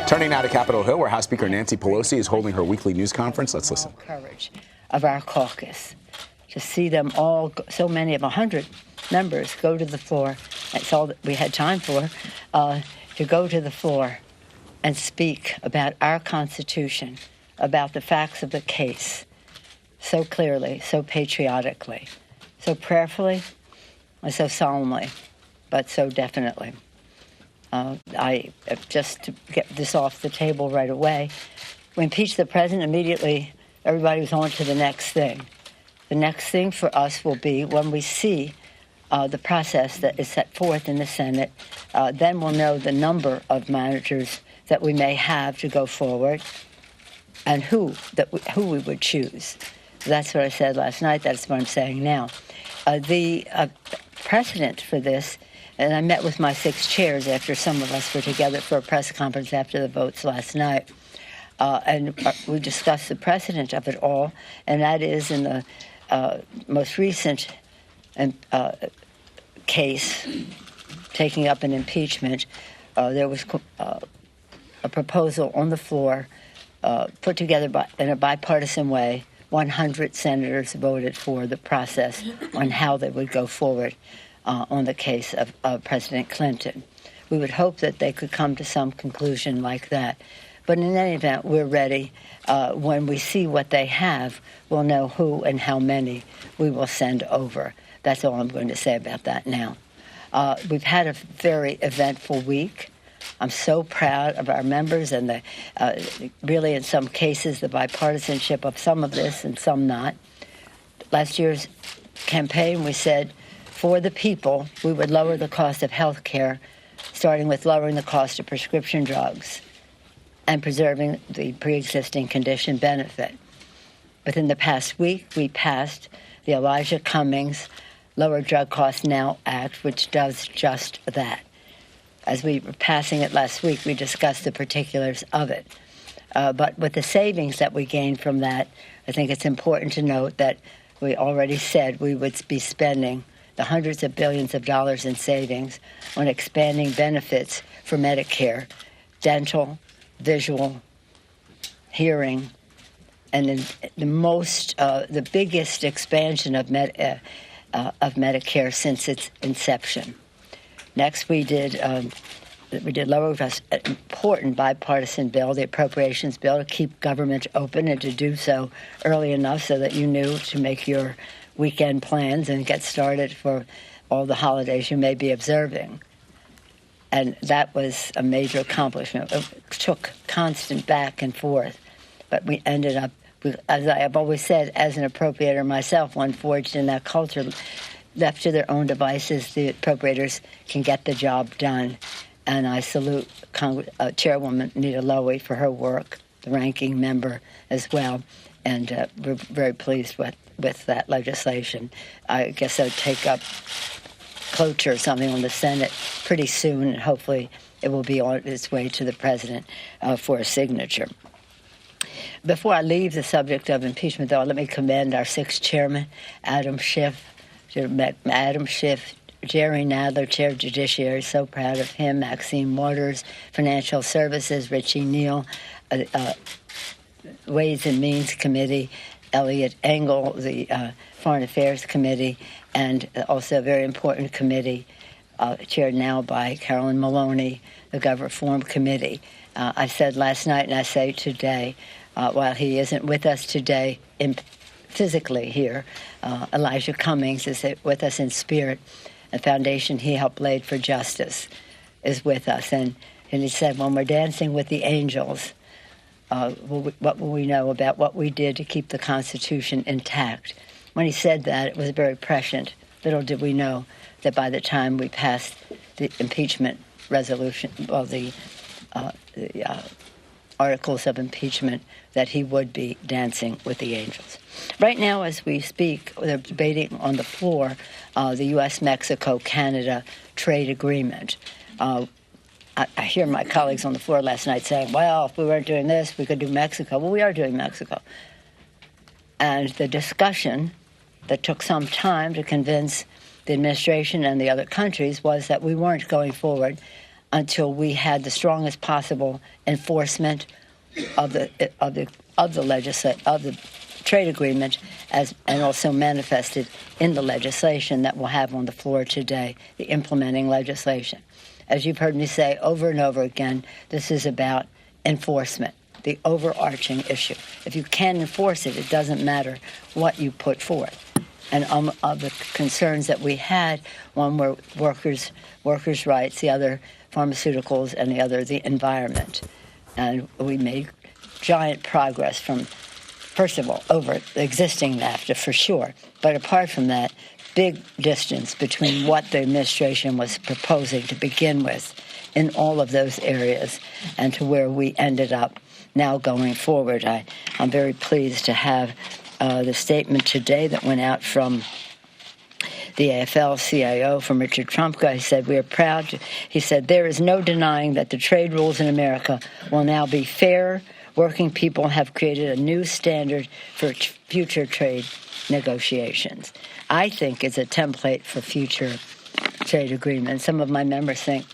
Turning now to Capitol Hill, where House Speaker Nancy Pelosi is holding her weekly news conference. Let's listen. Courage of our caucus to see them all, so many of 100 members, go to the floor. That's all that we had time for, to go to the floor and speak about our Constitution, about the facts of the case, so clearly, so patriotically, so prayerfully, and so solemnly, but so definitely. Just to get this off the table right away, we impeached the president immediately. Everybody was on to the next thing. The next thing for us will be when we see the process that is set forth in the Senate, then we'll know the number of managers that we may have to go forward and who we would choose. That's what I said last night. That's what I'm saying now. The precedent for this, and I met with my 6 chairs after some of us were together for a press conference after the votes last night, and we discussed the precedent of it all, and that is in the most recent case taking up an impeachment, there was a proposal on the floor put together in a bipartisan way. 100 senators voted for the process on how they would go forward on the case of President Clinton. We would hope that they could come to some conclusion like that. But in any event, we're ready. When we see what they have, we'll know who and how many we will send over. That's all I'm going to say about that now. We've had a very eventful week. I'm so proud of our members and really in some cases the bipartisanship of some of this and some not. Last year's campaign, we said, for the people, we would lower the cost of health care, starting with lowering the cost of prescription drugs and preserving the pre-existing condition benefit. Within the past week, we passed the Elijah Cummings Lower Drug Costs Now Act, which does just that. As we were passing it last week, we discussed the particulars of it. But with the savings that we gained from that, I think it's important to note that we already said we would be spending the hundreds of billions of dollars in savings on expanding benefits for Medicare, dental, visual, hearing, and in the biggest expansion of Medicare since its inception. Next, we did lower an important bipartisan bill, the appropriations bill, to keep government open and to do so early enough so that you knew to make your weekend plans and get started for all the holidays you may be observing. And that was a major accomplishment. It took constant back and forth, but we ended up, as I have always said, as an appropriator myself, one forged in that culture, left to their own devices, the appropriators can get the job done. And I salute Chairwoman Nita Lowey for her work, the ranking member as well. And we're very pleased with that legislation. I guess I'll take up cloture or something on the Senate pretty soon, and hopefully it will be on its way to the president for a signature. Before I leave the subject of impeachment, though, let me commend our 6th chairman, Adam Schiff, Jerry Nadler, Chair of Judiciary, so proud of him, Maxine Waters, Financial Services, Richie Neal, Ways and Means Committee, Elliot Engel, the Foreign Affairs Committee, and also a very important committee chaired now by Carolyn Maloney, the Gov Reform Committee. I said last night and I say today, while he isn't with us today physically here, Elijah Cummings is with us in spirit. The foundation he helped lay for justice is with us. And he said, when we're dancing with the angels, what will we know about what we did to keep the Constitution intact? When he said that, it was very prescient. Little did we know that by the time we passed the impeachment resolution, well, the articles of impeachment, that he would be dancing with the angels. Right now, as we speak, they're debating on the floor the U.S., Mexico, Canada trade agreement. I hear my colleagues on the floor last night saying, well, if we weren't doing this, we could do Mexico. Well, we are doing Mexico. And the discussion that took some time to convince the administration and the other countries was that we weren't going forward until we had the strongest possible enforcement of the trade agreement, and also manifested in the legislation that we'll have on the floor today, the implementing legislation. As you've heard me say over and over again, this is about enforcement, the overarching issue. If you can enforce it, it doesn't matter what you put forth. And of the concerns that we had, one were workers' rights, the other pharmaceuticals, and the other the environment. And we made giant progress from, first of all, over the existing NAFTA for sure. But apart from that, big distance between what the administration was proposing to begin with in all of those areas and to where we ended up now going forward. I'm very pleased to have the statement today that went out from the AFL-CIO, from Richard Trumka. He said, "We are proud." He said, "There is no denying that the trade rules in America will now be fair. Working people have created a new standard for future trade negotiations." I think it's a template for future trade agreements. Some of my members think,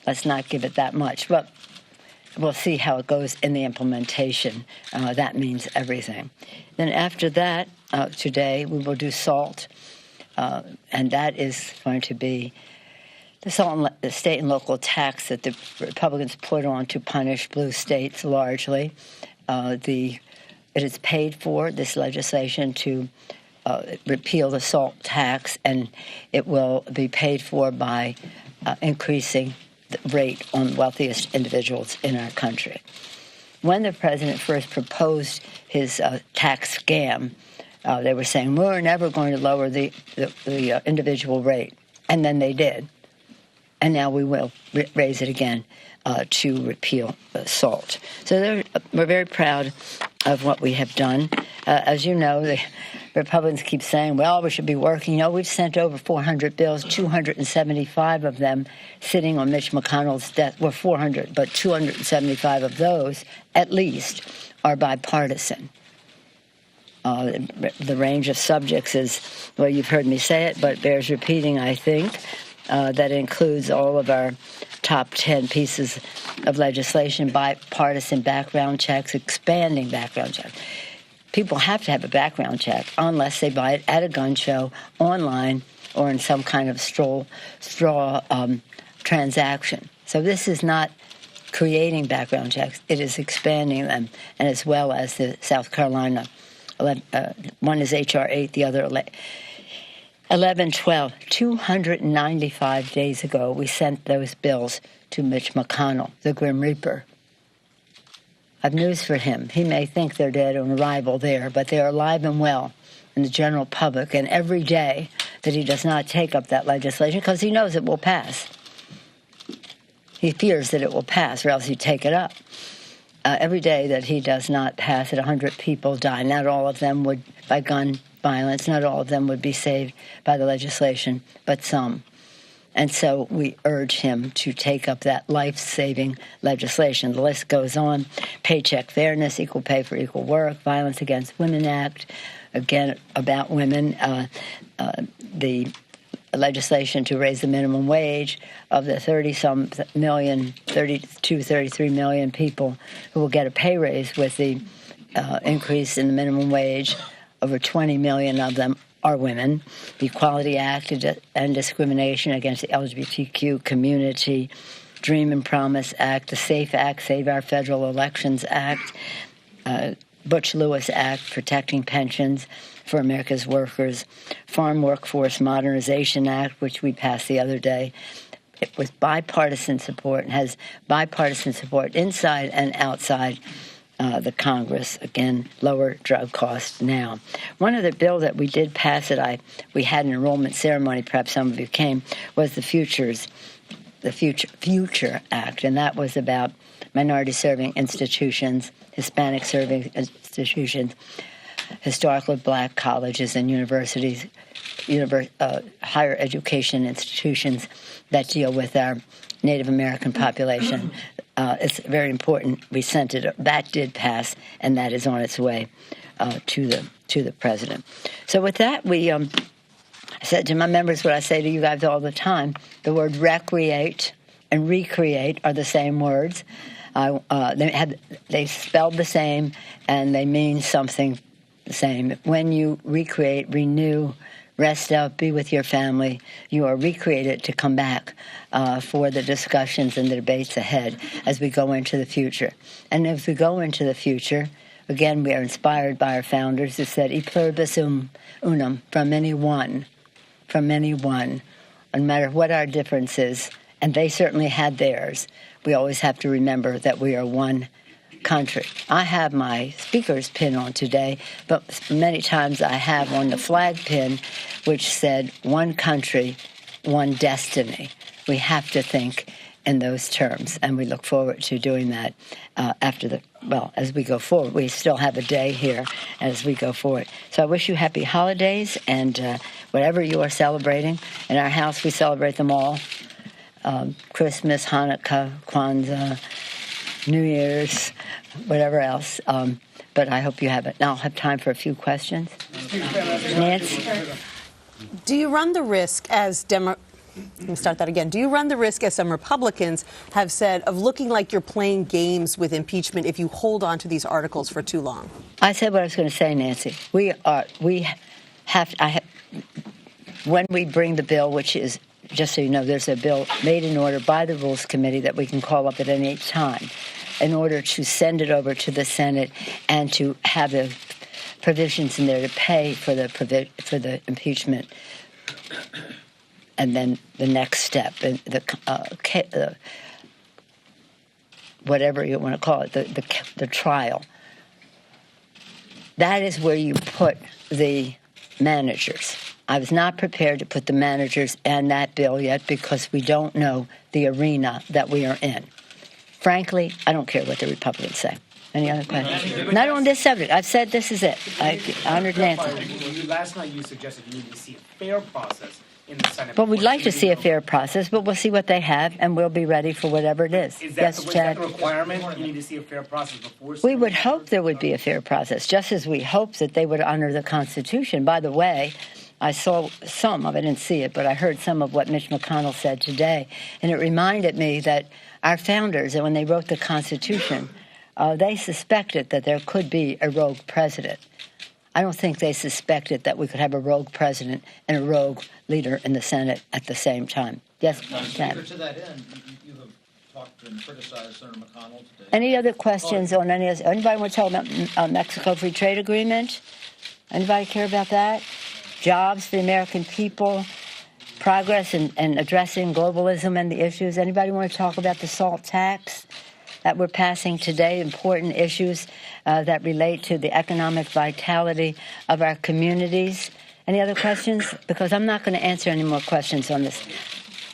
let's not give it that much. But we'll see how it goes in the implementation. That means everything. Then after that, today, we will do SALT. And that is going to be the state and local tax that the Republicans put on to punish blue states largely. It is paid for, this legislation, to repeal the SALT tax, and it will be paid for by increasing the rate on wealthiest individuals in our country. When the president first proposed his tax scam, they were saying, we're never going to lower the individual rate. And then they did. And now we will raise it again to repeal SALT. So we're very proud of what we have done. As you know, the Republicans keep saying, well, we should be working. You know, we've sent over 400 bills, 275 of them sitting on Mitch McConnell's desk. Well, 400, but 275 of those, at least, are bipartisan. The range of subjects is, well, you've heard me say it, but bears repeating, I think. That includes all of our top 10 pieces of legislation, bipartisan background checks, expanding background checks. People have to have a background check unless they buy it at a gun show, online, or in some kind of straw transaction. So this is not creating background checks. It is expanding them, and as well as the South Carolina. One is H.R. 8, the other 1112. 295 days ago, we sent those bills to Mitch McConnell, the Grim Reaper. I've news for him. He may think they're dead on arrival there, but they are alive and well in the general public. And every day that he does not take up that legislation, because he knows it will pass. He fears that it will pass, or else he'd take it up. Every day that he does not pass it, 100 people die. Not all of them would by gun violence. Not all of them would be saved by the legislation, but some. And so we urge him to take up that life-saving legislation. The list goes on. Paycheck fairness, equal pay for equal work, Violence Against Women Act, again, about women, the legislation to raise the minimum wage of the 30-some million, 32, 33 million people who will get a pay raise with the increase in the minimum wage. Over 20 million of them are women. The Equality Act and Discrimination Against the LGBTQ Community, Dream and Promise Act, the SAFE Act, Save Our Federal Elections Act, Butch-Lewis Act, Protecting Pensions for America's Workers, Farm Workforce Modernization Act, which we passed the other day. It was bipartisan support and has bipartisan support inside and outside the Congress. Again, lower drug costs now. One of the bill that we did pass that we had an enrollment ceremony, perhaps some of you came, was the Future Act, and that was about minority-serving institutions, Hispanic-serving institutions, historically black colleges and universities, higher education institutions that deal with our Native American population. It's very important. We sent it. That did pass, and that is on its way to the president. So with that, I said to my members what I say to you guys all the time: the word recreate and recreate are the same words. They spelled the same, and they mean something the same. When you recreate, renew, rest up, be with your family, you are recreated to come back for the discussions and the debates ahead as we go into the future. And as we go into the future, again, we are inspired by our founders who said, "E pluribus unum," from any one, no matter what our differences, and they certainly had theirs. We always have to remember that we are one country. I have my speaker's pin on today, but many times I have on the flag pin, which said, "One country, one destiny." We have to think in those terms, and we look forward to doing that as we go forward. We still have a day here as we go forward. So I wish you happy holidays, and whatever you are celebrating. In our house, we celebrate them all. Christmas, Hanukkah, Kwanzaa, New Year's, whatever else. But I hope you have it. Now I'll have time for a few questions. Nancy? Do you run the risk Let me start that again. Do you run the risk, as some Republicans have said, of looking like you're playing games with impeachment if you hold on to these articles for too long? I said what I was going to say, Nancy. When we bring the bill, which is, just so you know, there's a bill made in order by the Rules Committee that we can call up at any time in order to send it over to the Senate and to have the provisions in there to pay for the impeachment. And then the next step, whatever you want to call it, the trial. That is where you put the managers. I was not prepared to put the managers in that bill yet because we don't know the arena that we are in. Frankly, I don't care what the Republicans say. Any other questions? Not on this subject. I've said this is it. I honored Nancy. Last night you suggested you need to see a fair process in the Senate. But we'd like to see a fair process, but we'll see what they have, and we'll be ready for whatever it is. Is that, yes, Chad? Is that the requirement? You need to see a fair process before. We would hope there would be a fair process, just as we hope that they would honor the Constitution. By the way, I saw some of it, I didn't see it, but I heard some of what Mitch McConnell said today, and it reminded me that our founders, when they wrote the Constitution, they suspected that there could be a rogue president. I don't think they suspected that we could have a rogue president and a rogue leader in the Senate at the same time. Yes, Chad. To that end, you have talked and criticized Senator McConnell today. Any other questions on any of this? Anybody want to talk about Mexico Free Trade Agreement? Anybody care about that? Jobs for the American people, progress in addressing globalism and the issues. Anybody want to talk about the SALT tax that we're passing today, important issues that relate to the economic vitality of our communities? Any other questions? Because I'm not going to answer any more questions on this.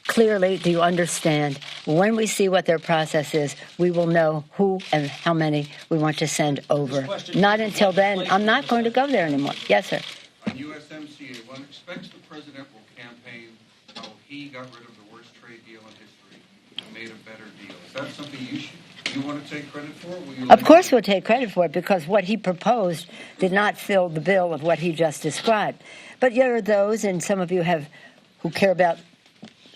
Clearly, do you understand? When we see what their process is, we will know who and how many we want to send over. Not until then. I'm not going to go there anymore. Yes, sir. On USMCA, one expects the president will campaign how he got rid of the worst trade deal in history and made a better deal. Is that something you want to take credit for? Of course we'll take credit for it, because what he proposed did not fill the bill of what he just described. But there are those, and some of you who care about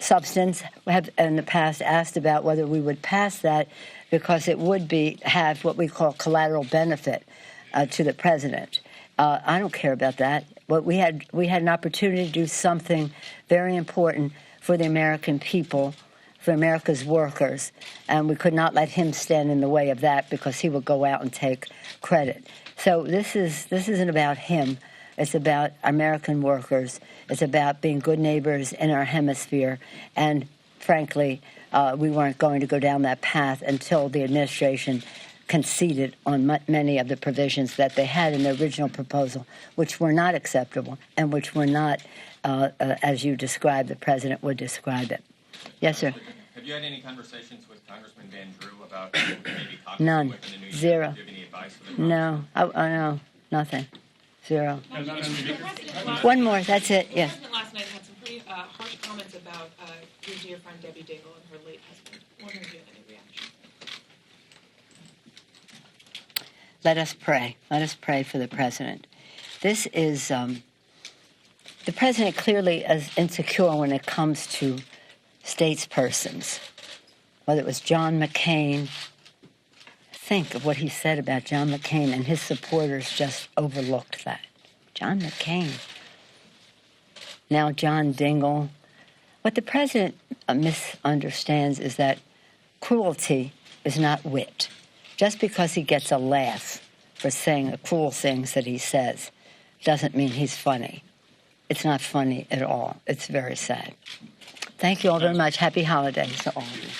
substance, have in the past asked about whether we would pass that because it would have what we call collateral benefit to the president. I don't care about that. But we had an opportunity to do something very important for the American people, for America's workers, and we could not let him stand in the way of that because he would go out and take credit. So this isn't about him. It's about American workers. It's about being good neighbors in our hemisphere. And frankly, we weren't going to go down that path until the administration conceded on many of the provisions that they had in the original proposal, which were not acceptable and which were not, as you described, the president would describe it. Yes, sir. Have you had any conversations with Congressman Van Drew about maybe caucusing None. with in the new year? Zero. Do you have any advice for the No. No. Nothing. Zero. One One more. That's it. Yes. The president last night had some pretty harsh comments about your dear friend Debbie Dingell and her late husband. Wondering if you had any reaction. Let us pray. Let us pray for the president. This is the president clearly is insecure when it comes to statespersons. whether it was John McCain. Think of what he said about John McCain, and his supporters just overlooked that. John McCain. Now John Dingell. What the president misunderstands is that cruelty is not wit. Just because he gets a laugh for saying the cruel things that he says doesn't mean he's funny. It's not funny at all. It's very sad. Thank you all very much. Happy holidays to all of you.